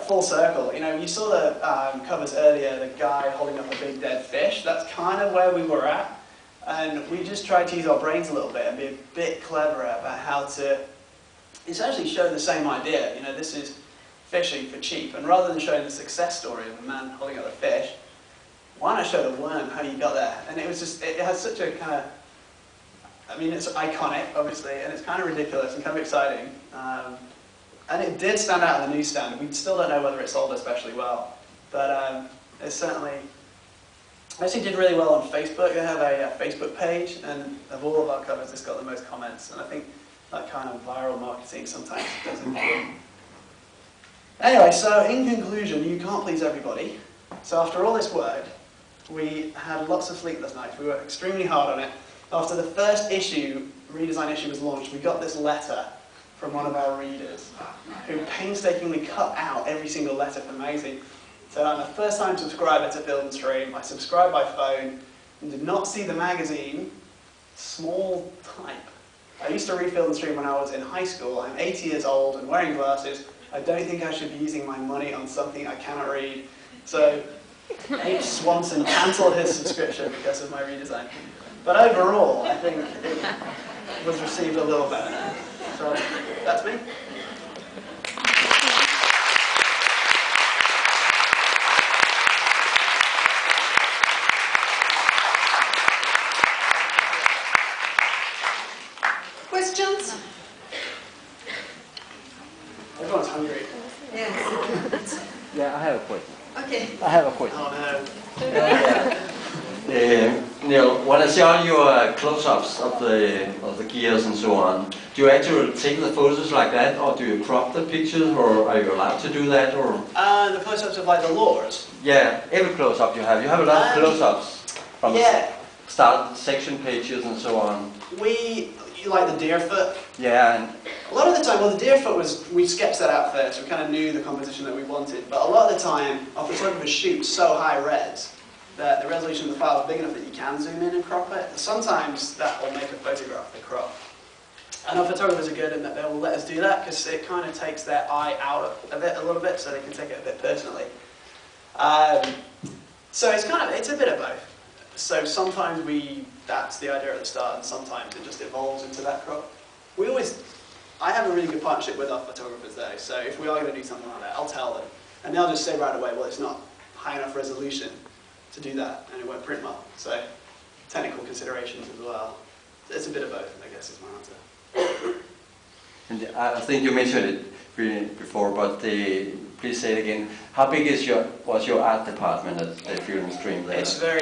full circle. You know, you saw the covers earlier, the guy holding up a big dead fish. That's kind of where we were at. And we just tried to use our brains a little bit and be a bit cleverer about how to essentially show the same idea. You know, this is fishing for cheap. And rather than showing the success story of a man holding up the fish, why not show the worm, how you got there? And it was just, it has such a kind of, I mean, it's iconic, obviously, and it's kind of ridiculous and kind of exciting. And it did stand out on the newsstand. We still don't know whether it sold especially well. But it certainly actually did really well on Facebook. They have a Facebook page, and of all of our covers, it's got the most comments. And I think that kind of viral marketing sometimes does improve. Anyway, so in conclusion, you can't please everybody. So after all this work, we had lots of sleepless nights. We worked extremely hard on it. After the first issue, redesign issue was launched, we got this letter from one of our readers who painstakingly cut out every single letter from the magazine. So I'm a first-time subscriber to Field and Stream. I subscribed by phone and did not see the magazine. Small type. I used to read Field and Stream when I was in high school. I'm 80 years old and wearing glasses. I don't think I should be using my money on something I cannot read. So H. Swanson cancelled his subscription because of my redesign. But overall, I think it was received a little better. So that's me. Questions? Everyone's hungry. Yes. Yeah, I have a question. Okay. I have a question. Oh no. Neil, when I see all your close-ups of the gears and so on, do you actually take the photos like that, or do you crop the pictures, or are you allowed to do that, or? The close-ups of like the lures. Yeah, every close-up you have. You have a lot of close-ups from yeah. the start section pages and so on. You like the deer foot? Yeah. And a lot of the time, well, the deer foot was, we sketched that out first. We kind of knew the composition that we wanted, but a lot of the time, our photographers shoot so high res that the resolution of the file is big enough that you can zoom in and crop it. Sometimes that will make a photograph the crop. And our photographers are good in that they will let us do that because it kind of takes their eye out of it a little bit, so they can take it a bit personally. So it's a bit of both. So sometimes that's the idea at the start, and sometimes it just evolves into that crop. I have a really good partnership with our photographers though, so if we are going to do something like that, I'll tell them. And they'll just say right away, well, it's not high enough resolution to do that, and it won't print well. So technical considerations as well. It's a bit of both, I guess, is my answer. And I think you mentioned it before, but please say it again. How big was your art department at the Field and Stream there? It's very